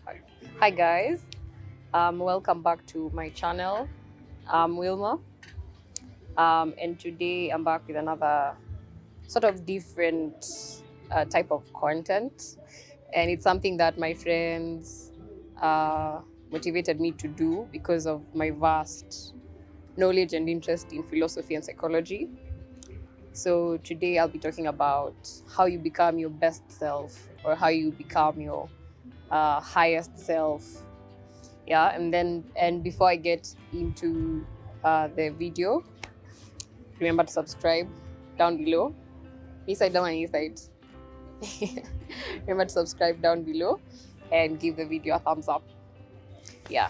Hi guys, welcome back to my channel. I'm Wilma, and today I'm back with another sort of different type of content, and it's something that my friends motivated me to do because of my vast knowledge and interest in philosophy and psychology. So today I'll be talking about how you become your best self or how you become your highest self. Yeah, and before I get into the video, remember to subscribe down below. East side down and east side. Remember to subscribe down below and give the video a thumbs up. Yeah.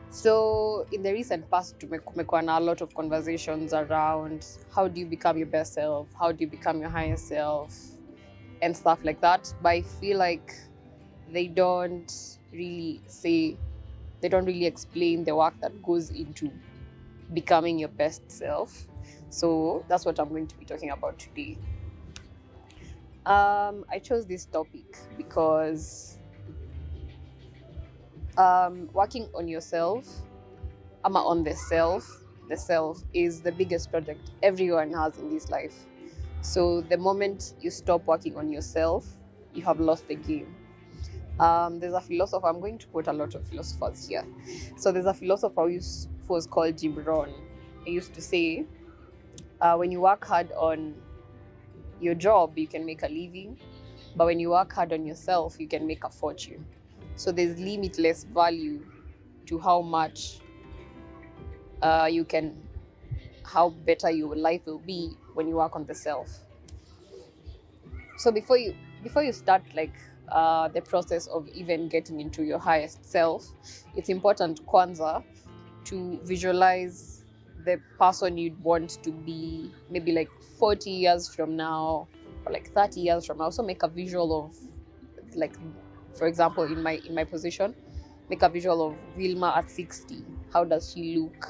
So in the recent past, kumekuwa na a lot of conversations around how do you become your best self, how do you become your highest self, and stuff like that. But I feel like they don't really say, they don't really explain the work that goes into becoming your best self. So that's what I'm going to be talking about today. I chose this topic because working on yourself, on the self is the biggest project everyone has in this life. So the moment you stop working on yourself, you have lost the game. There's a philosopher, I'm going to quote a lot of philosophers here. So there's a philosopher who was called Rohn. He used to say, when you work hard on your job, you can make a living, but when you work hard on yourself, you can make a fortune. So there's limitless value to how much how better your life will be when you work on the self. So before you start the process of even getting into your highest self, it's important kwanza to visualize the person you'd want to be maybe like 40 years from now or like 30 years from now. So make a visual of, like, for example, in my position, make a visual of Vilma at 60. How does she look?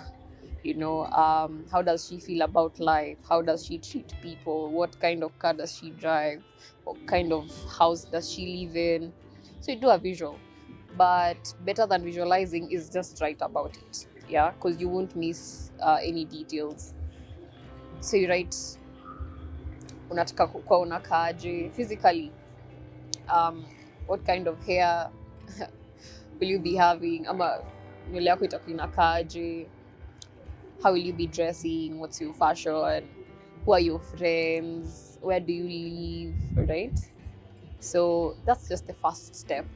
How does she feel about life? How does she treat people? What kind of car does she drive? What kind of house does she live in? So you do a visual, but better than visualizing is just write about it. Yeah, because you won't miss any details. So you write unataka kukua unakaaje physically, what kind of hair will you be having, ama nywele yako itakuwa inakaaje, how will you be dressing, what's your fashion, who are your friends, where do you live, right? So that's just the first step.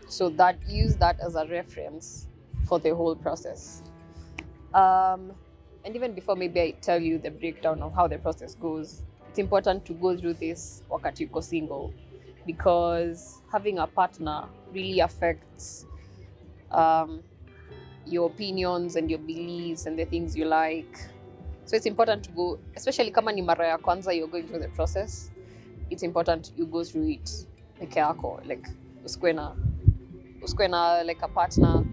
So that use that as a reference for the whole process. And even before maybe I tell you the breakdown of how the process goes, it's important to go through this wakati uko single, because having a partner really affects your opinions and your beliefs and the things you like. So it's important to go, especially kama ni mara ya kwanza you're going through the process, it's important you go through it peke yako, like usikwe na like a partner.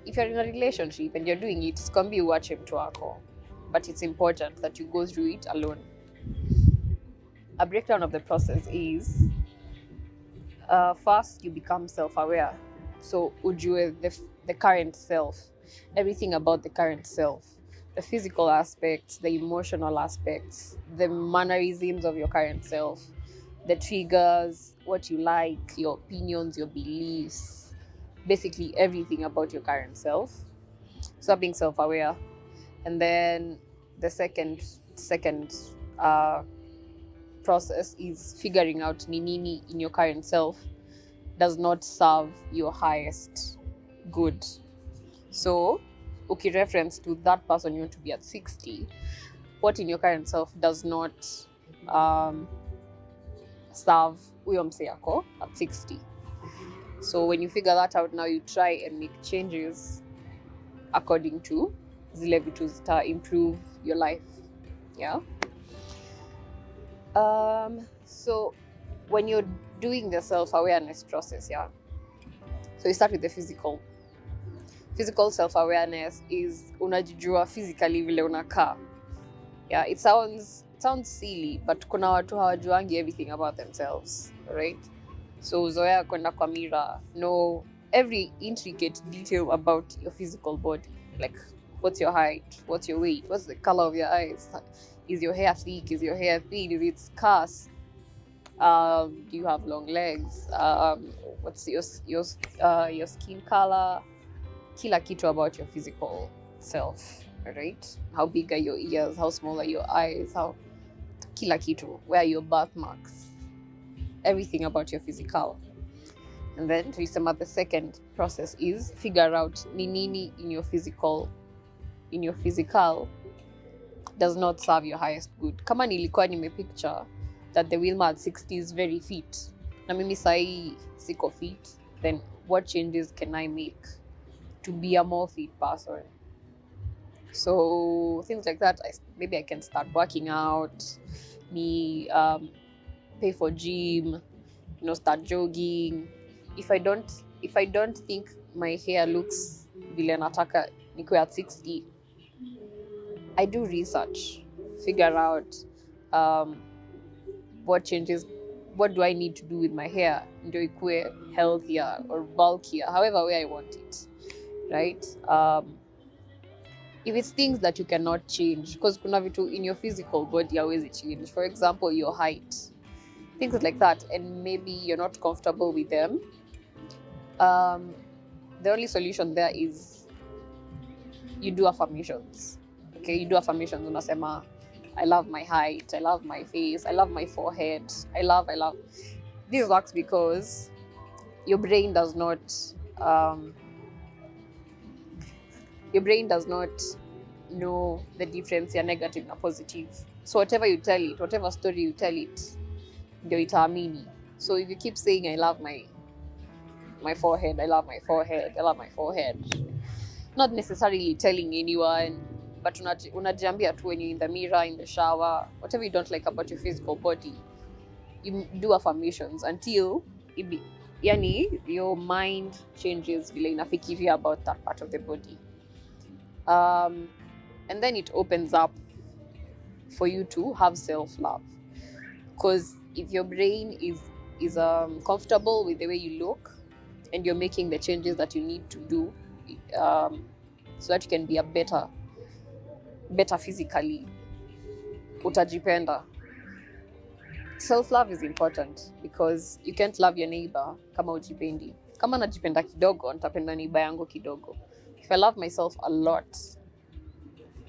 If you're in a relationship and you're doing it, sikwambi uache mtu wako, but it's important that you go through it alone. A breakdown of the process is, first you become self-aware. So ujue the current self, everything about the current self, the physical aspects, the emotional aspects, the mannerisms of your current self, the triggers, what you like, your opinions, your beliefs, basically everything about your current self. So being self-aware. And then the second process is figuring out ni nini in your current self does not serve your highest good. So reference to that person you want to be at 60, what in your current self does not serve huyo mse yako at 60. So when you figure that out, now you try and make changes according to zile vitu zita improve your life. Yeah. So when you're doing the self-awareness process, yeah, so you start with the physical self-awareness is unajijua physically vile unakaa. Yeah, it sounds silly, but kuna watu hawajuangi everything about themselves, right? So zoea kwenda kwa mirror, know every intricate detail about your physical body, like what's your height, what's your weight, what's the color of your eyes, is your hair thick, is your hair thin, is it scarce, do you have long legs, what's your skin color, kila kitu about your physical self, right? How big are your ears, how small are your eyes, how kila kitu, where are your birthmarks, everything about your physical. And then tulisema the second process is figure out ni nini in your physical does not serve your highest good. Kama nilikuwa nimepicture that the Wilma at 60 is very fit na mimi sahi siko fit, then what changes can I make to be a more fit person? So things like that, maybe I can start working out, pay for gym, start jogging. If I don't think my hair looks vile nataka nikuwe at 60, I do research, figure out what changes, what do I need to do with my hair ndio ikuwe healthier or bulkier, however way I want it, right? If it's things that you cannot change, because kuna vitu in your physical body hauwezi change, for example your height, things like that, and maybe you're not comfortable with them, the only solution there is you do affirmations. Okay, you do affirmations. Unasema, I love my height, I love my face, I love my forehead, I love. This works because your brain does not know the difference ya negative na positive. So whatever you tell it, whatever story you tell it, ndio itaamini. So if you keep saying I love my forehead, I love my forehead, I love my forehead, not necessarily telling anyone, but unajiambia tu when you're in the mirror, in the shower, whatever you don't like about your physical body, you do affirmations until your mind changes vile inafikiria about that part of the body, and then it opens up for you to have self-love, because if your brain is comfortable with the way you look and you're making the changes that you need to do, so that you can be a better physically, utajipenda. Self-love is important because you can't love your neighbor kama ujipendi. Kama najipenda kidogo, nitapenda neighbor yangu kidogo. If I love myself a lot,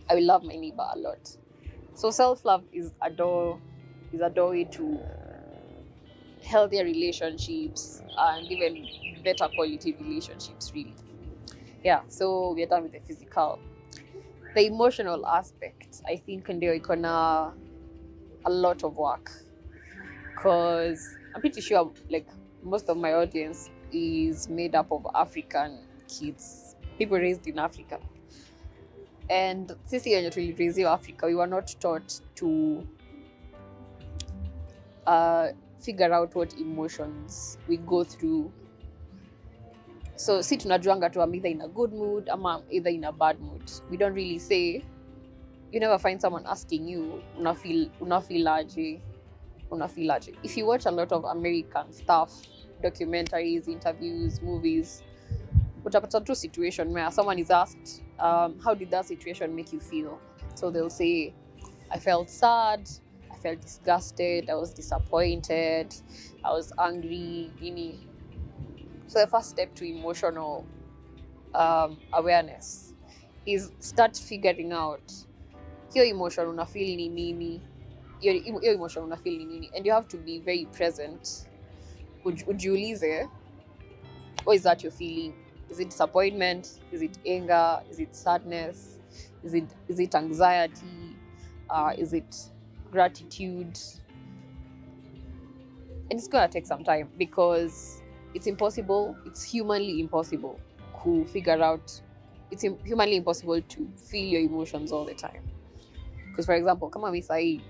I will love my neighbor a lot. So self-love is a doorway to healthier relationships and even better quality relationships, really. Yeah, so we're done with the physical. The emotional aspect, I think ndio iko na a lot of work, because I'm pretty sure like most of my audience is made up of African kids, people raised in Africa. And sisi wenye tuliraisiwa Africa, we were not taught to figure out what emotions we go through. So si tunajuanga tu I'm either in a good mood ama either in a bad mood. We don't really say, you never find someone asking you unafeel aje. If you watch a lot of American stuff, documentaries, interviews, movies, utapata tu situation where someone is asked, how did that situation make you feel? So they'll say, I felt sad, I felt disgusted, I was disappointed, I was angry, gini. So the first step to emotional awareness is start figuring out hiyo emotion unafeel ni nini, hiyo emotion unafeel ni nini, and you have to be very present. Ujiulize, what is that you're feeling? Is it disappointment? Is it anger? Is it sadness? Is it anxiety? Is it gratitude? And it's gonna take some time because it's humanly impossible to figure out, it's humanly impossible to feel your emotions all the time. Because for example, kama mi sahi,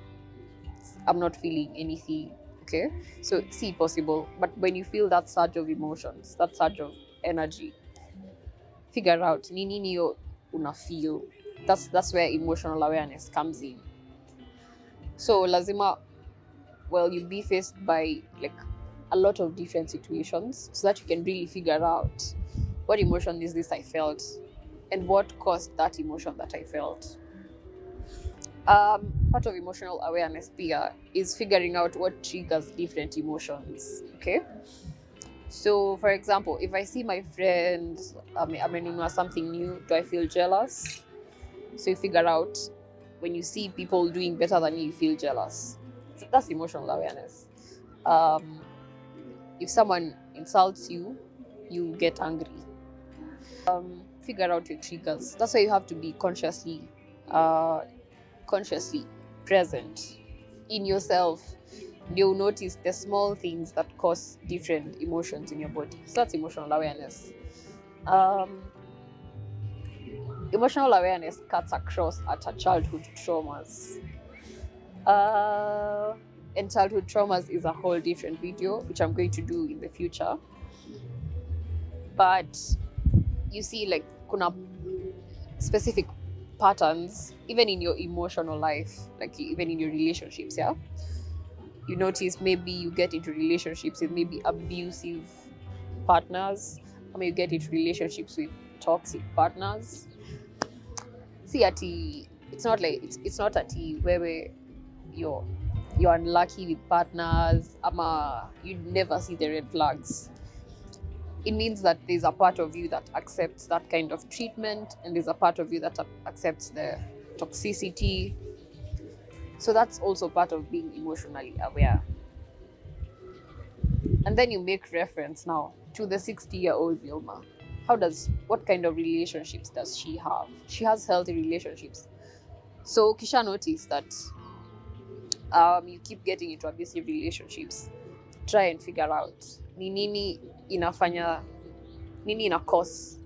I'm not feeling anything, okay? So it's possible, but when you feel that surge of emotions, that surge of energy, figure out ni nini yo una feel. That's where emotional awareness comes in. So lazima, well, you be faced by like a lot of different situations so that you can really figure out what emotion is this I felt and what caused that emotion that I felt. Part of emotional awareness here is figuring out what triggers different emotions. Okay. So, for example, if I see my friend, something new, do I feel jealous? So you figure out when you see people doing better than you feel jealous. So that's emotional awareness. Um, if someone insults you, you get angry. Figure out your triggers. That's why you have to be consciously present in yourself. You'll notice the small things that cause different emotions in your body. So that's emotional awareness. Um, Emotional awareness cuts across at childhood traumas. And childhood traumas is a whole different video, which I'm going to do in the future. But you see, like, kuna specific patterns, even in your emotional life, like even in your relationships, yeah? You notice maybe you get into relationships with maybe abusive partners, or maybe you get into relationships with toxic partners. See, it's not like it's not where you're unlucky with partners, you never see the red flags. It means that there's a part of you that accepts that kind of treatment, and there's a part of you that accepts the toxicity. So that's also part of being emotionally aware. And then you make reference now to the 60-year-old Vilma. What kind of relationships does she have? She has healthy relationships. So Kisha noticed that you keep getting into abusive relationships. Try and figure out nini ina cause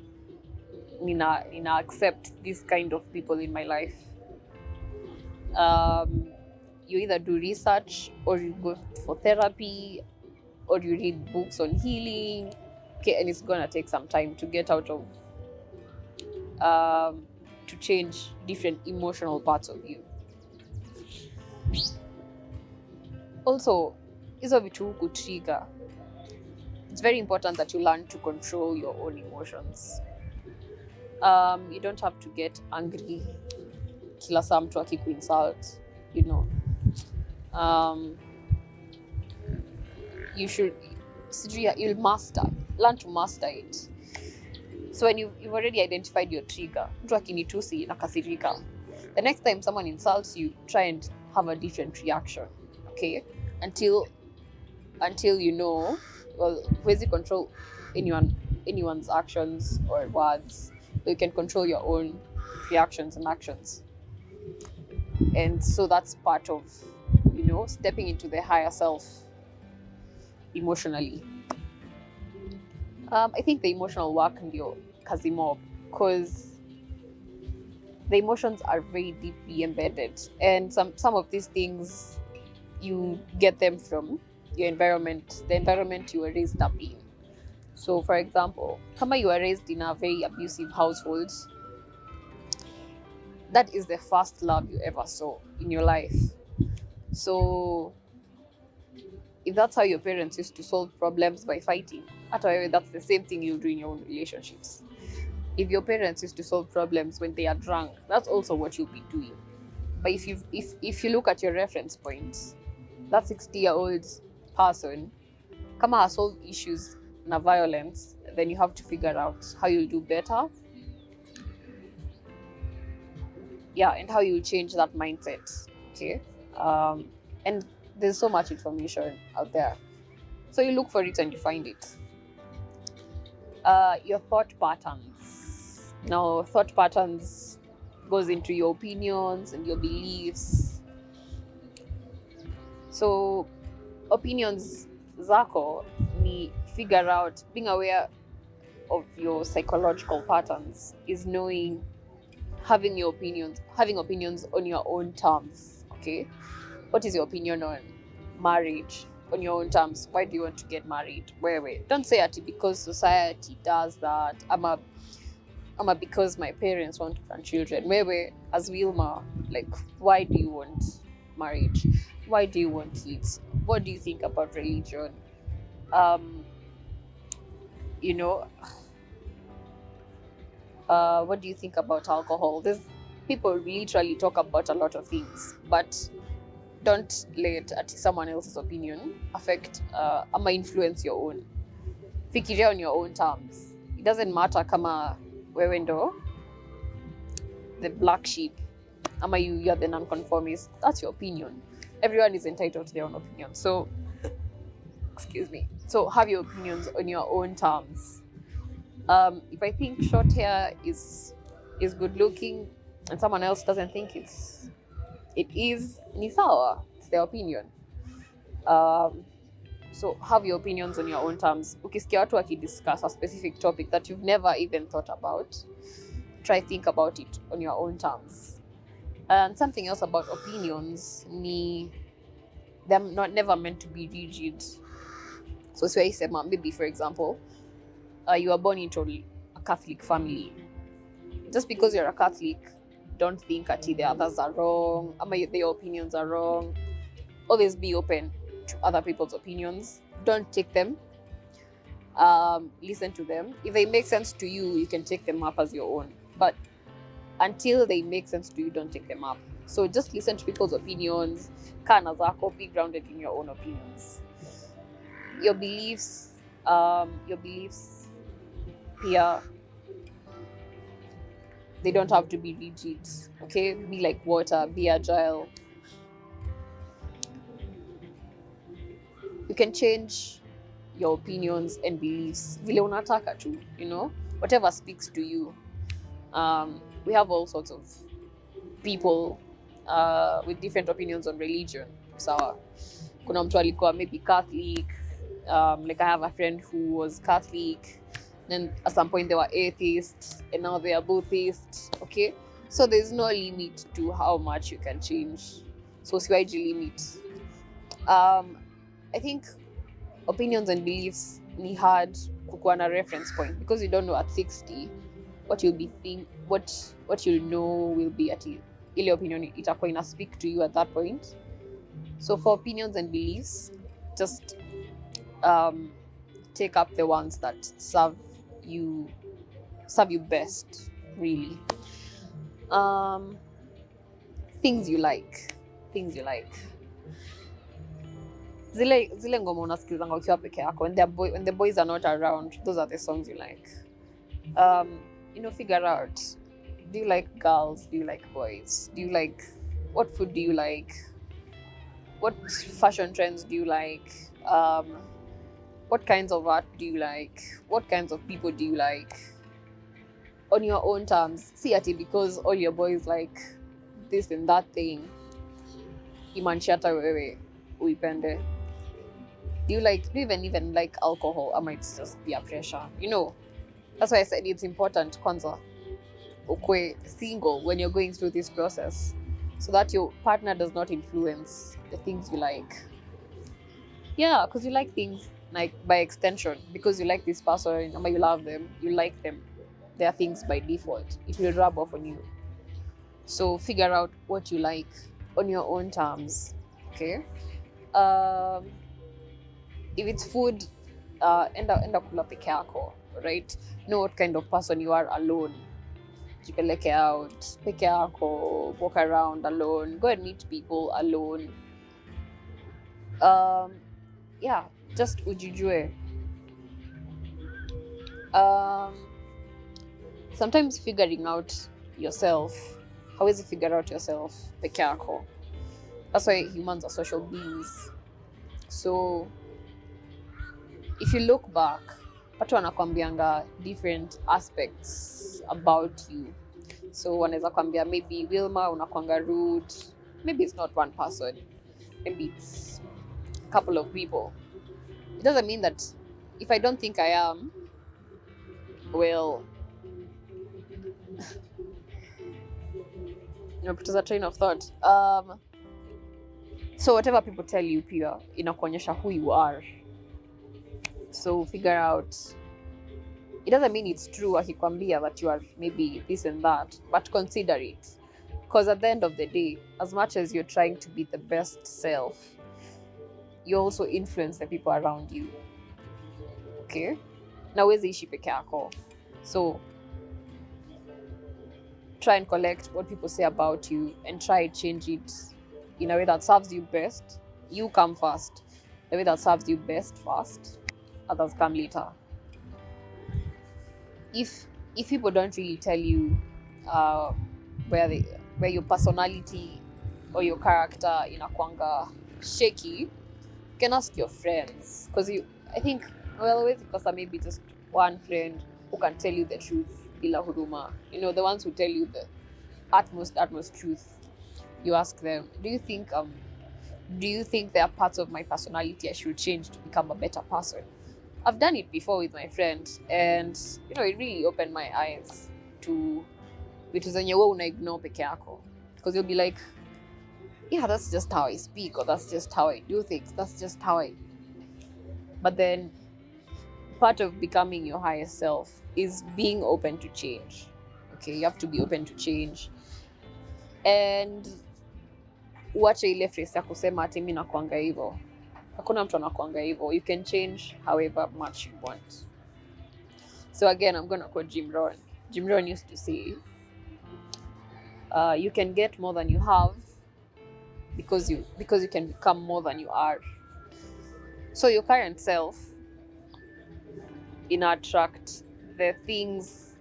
nina accept this kind of people in my life. You either do research, or you go for therapy, or you read books on healing. Okay, and it's gonna take some time to get out of to change different emotional parts of you. Also, hizo vitu hukutrigger. It's very important that you learn to control your own emotions. You don't have to get angry kila saa mtu akikuinsult, you know. You'll learn to master it. So when you've already identified your trigger, mtu akinitusi nakasirika, the next time someone insults you, try and have a different reaction, okay? Until you know, well, huwezi control anyone's actions or words, but you can control your own reactions and actions. And so that's part of, stepping into the higher self emotionally. I think the emotional work ndio kazi mob, because the emotions are very deeply embedded, and some of these things you get them from your environment, the environment you were raised up in. So for example, kama you were raised in a very abusive household, that is the first love you ever saw in your life. So if that's how your parents used to solve problems, by fighting, that's the same thing you'll do in your own relationships. If your parents used to solve problems when they are drunk, that's also what you'll be doing. But if you look at your reference points, that 60-year-old person, kama has solved issues na violence, then you have to figure out how you'll do better. Yeah, and how you'll change that mindset. Okay. And there's so much information out there. So you look for it and you find it. Your thought patterns. Now, thought patterns goes into your opinions and your beliefs. So, opinions zako ni figure out, being aware of your psychological patterns is knowing, having opinions on your own terms. Okay, what is your opinion on marriage on your own terms? Why do you want to get married? Wait, don't say it because society does that. I'm because my parents want grandchildren. Wait, as Wilma, like, why do you want marriage? Why do you want kids? What do you think about religion? um, you know, what do you think about alcohol? There's people literally talk about a lot of things, but don't let someone else's opinion affect ama influence your own. Fikiria on your own terms. It doesn't matter kama wewe ndo the black sheep ama you're the nonconformist. That's your opinion. Everyone is entitled to their own opinion. So, excuse me. So have your opinions on your own terms. If I think short hair is good looking and someone else doesn't think it is, ni sawa. It's their opinion. So have your opinions on your own terms. Ukisikia watu wakidiscuss a specific topic that you've never even thought about, try think about it on your own terms. And something else about opinions, they're never meant to be rigid. So maybe for example, you are born into a Catholic family. Just because you're a Catholic, don't think that the others are wrong, their opinions are wrong. Always be open to other people's opinions. Don't take them. Listen to them. If they make sense to you, you can take them up as your own. But until they make sense to you, don't take them up. So just listen to people's opinions. Kana zako, be grounded in your own opinions. Your beliefs, Pia, they don't have to be rigid. Okay, be like water. Be agile. You can change your opinions and beliefs vile unataka tu, whatever speaks to you. We have all sorts of people with different opinions on religion. So kuna mtu alikuwa maybe Catholic, like I have a friend who was Catholic, then at some point they were atheists and now they are Buddhist. Okay, so there's no limit to how much you can change. So siwaji limit. I think opinions and beliefs ni hard kukuwa na reference point because you don't know at 60 what you'll be what you'll know will be at ile opinion itakuwa ina speak to you at that point. So for opinions and beliefs, just take up the ones that serve you best, really. Things you like. Zile ngoma unasikizanga ukiwa peke yako when the boys are not around, those are the songs you like. Figure out, do you like girls, do you like boys, what food do you like, what fashion trends do you like, what kinds of art do you like, what kinds of people do you like, on your own terms. See ati because all your boys like this and that thing imanshata wewe uipende. Do you even like alcohol? Or might just peer pressure? That's why I said it's important, kwanza, ukwe single when you're going through this process, so that your partner does not influence the things you like. Yeah, because you like things like by extension, because you like this person, you love them, you like them. There are things by default. It will rub off on you. So figure out what you like on your own terms. Okay. If it's food, enda kula peke yako, right? Know what kind of person you are alone. Jipeleke out peke yako, walk around alone, go and meet people alone. Yeah, just ujijue. Sometimes figuring out yourself, hawezi figure out yourself peke yako. That's why humans are social beings. So if you look back, watu wanakwambianga different aspects about you. So wanaweza kwambia maybe Wilma unakwanga rude. Maybe it's not one person. Maybe it's a couple of people. It doesn't mean that if I don't think I am, well, it was a train of thought. So whatever people tell you, pia inakuonyesha who you are. So figure out. It doesn't mean it's true akikwambia that you are maybe this and that, but consider it. Because at the end of the day, as much as you're trying to be the best self, you also influence the people around you. okay, na huwezi ishi peke yako, so try and collect what people say about you and try and change it in a way that serves you best. You come first, the way that serves you best first, others come later. If people don't really tell you where your personality or your character inakwanga shaky, you can ask your friends, because I think always because maybe just one friend who can tell you the truth bila huruma, the ones who tell you the utmost truth. You ask them, do you think there are parts of my personality I should change to become a better person? I've done it before with my friend, and it really opened my eyes to vitu zenye wewe una ignore peke yako, because you'll be like, yeah, that's just how I speak, or that's just how I do things, that's just how I. But then part of becoming your higher self is being open to change. Okay, you have to be open to change, and uache ile phrase ya kusema ati mimi nakuanga hivyo. Hakuna mtu anakuanga hivyo. You can change however much you want. So again, I'm going to quote Jim Rohn. Jim Rohn used to say, you can get more than you have because you can become more than you are. So your current self attract the things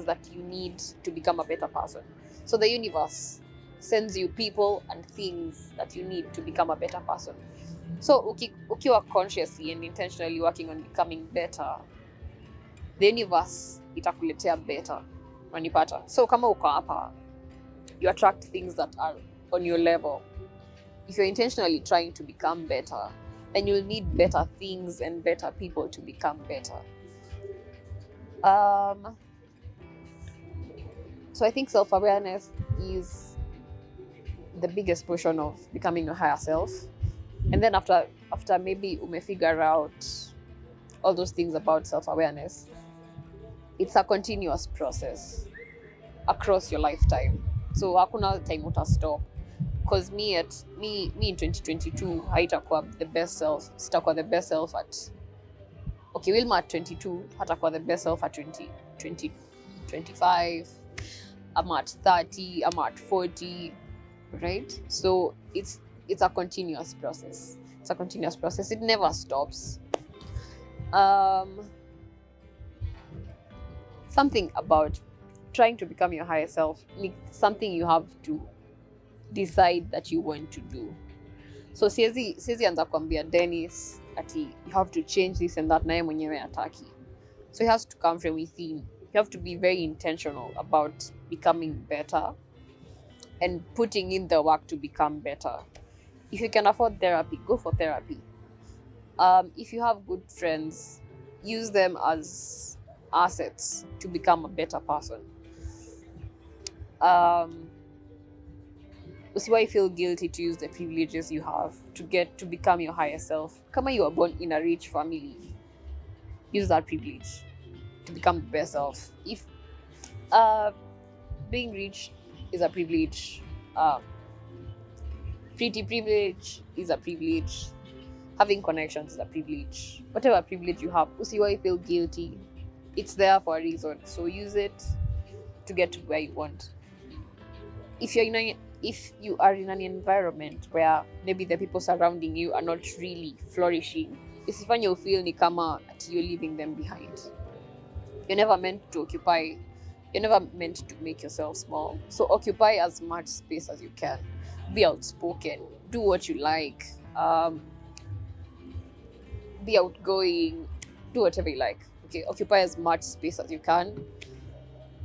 that you need to become a better person. So the universe sends you people and things that you need to become a better person. So ukiwa consciously and intentionally working on becoming better, the universe itakuletea better wanipata. So kama uko hapa, you attract things that are on your level. If you're intentionally trying to become better, then you'll need better things and better people to become better. So I think self-awareness is the biggest portion of becoming your higher self. And then after maybe figure out all those things about self-awareness, it's a continuous process across your lifetime. So hakuna time uta stop. Because me in 2022, haitakuwa the best self. Sitakuwa the best self at, okay, Wilma at 22, hatakuwa the best self at 25. I'm at 30, I'm at 40, right? So it's a continuous process. It's a continuous process. It never stops. Something about trying to become your higher self, something you have to decide that you want to do. So siezi anza kuambia Dennis ati you have to change this and that, naye mwenyewe hataki. So it has to come from within. You have to be very intentional about becoming better and putting in the work to become better. If you can afford therapy, go for therapy. If you have good friends, use them as assets to become a better person. Usiwahi feel guilty to use the privileges you have to become your higher self. Kama you are born in a rich family, use that privilege to become the best self. If being rich is a privilege, pretty privilege is a privilege, having connections is a privilege. Whatever privilege you have, usiwahi feel guilty. It's there for a reason, so use it to get to where you want. If you are in an environment where maybe the people surrounding you are not really flourishing, isifanye you feel ni kama you're leaving them behind. You're never meant to occupy. You're never meant to make yourself small. So occupy as much space as you can. Be outspoken. Do what you like. Be outgoing. Do whatever you like. Okay, occupy as much space as you can.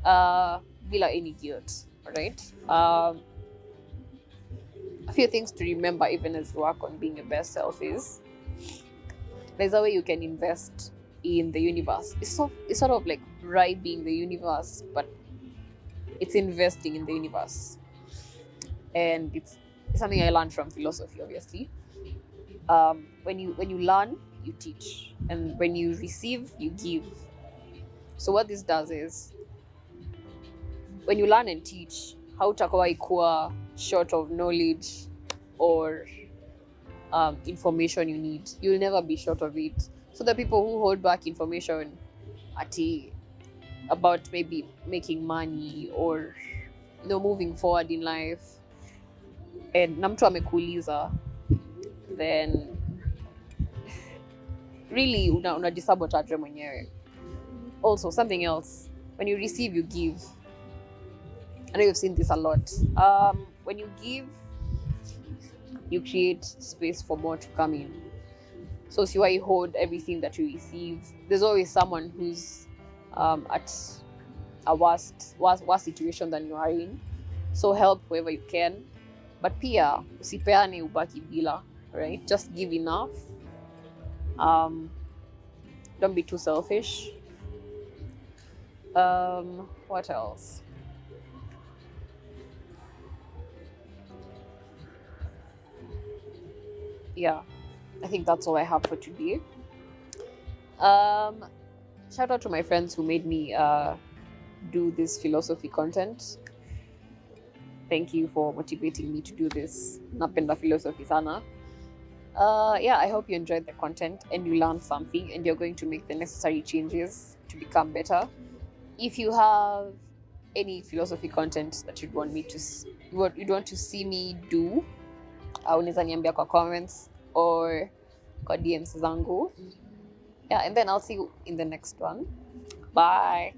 Without any guilt. Alright? A few things to remember even as you work on being your best self is there's a way you can invest in the universe. It's sort of like bribing the universe, but it's investing in the universe. And it's something I learned from philosophy, obviously. When you learn, you teach, and when you receive, you give. So what this does is, when you learn and teach, hautakuwa ikuwa short of knowledge or information you need. You'll never be short of it. So the people who hold back information about maybe making money or moving forward in life, and na mtu amekuuliza, then really unajisabotage mwenyewe. Also, something else, when you receive, you give. I know you've seen this a lot. When you give, you create space for more to come in. So see why you hold everything that you receive. There's always someone who's at a worse situation than you are in. So help whoever you can. But pia usipeane ubaki bila, right? Just give enough. Don't be too selfish. What else? Yeah, I think that's all I have for today. Shout out to my friends who made me do this philosophy content. Thank you for motivating me to do this. Napenda philosophy sana. Yeah, I hope you enjoyed the content and you learned something and you're going to make the necessary changes to become better. If you have any philosophy content that you'd want to see me do, unaweza niambia kwa comments or kwa DMs zangu. Yeah, and then I'll see you in the next one. Bye.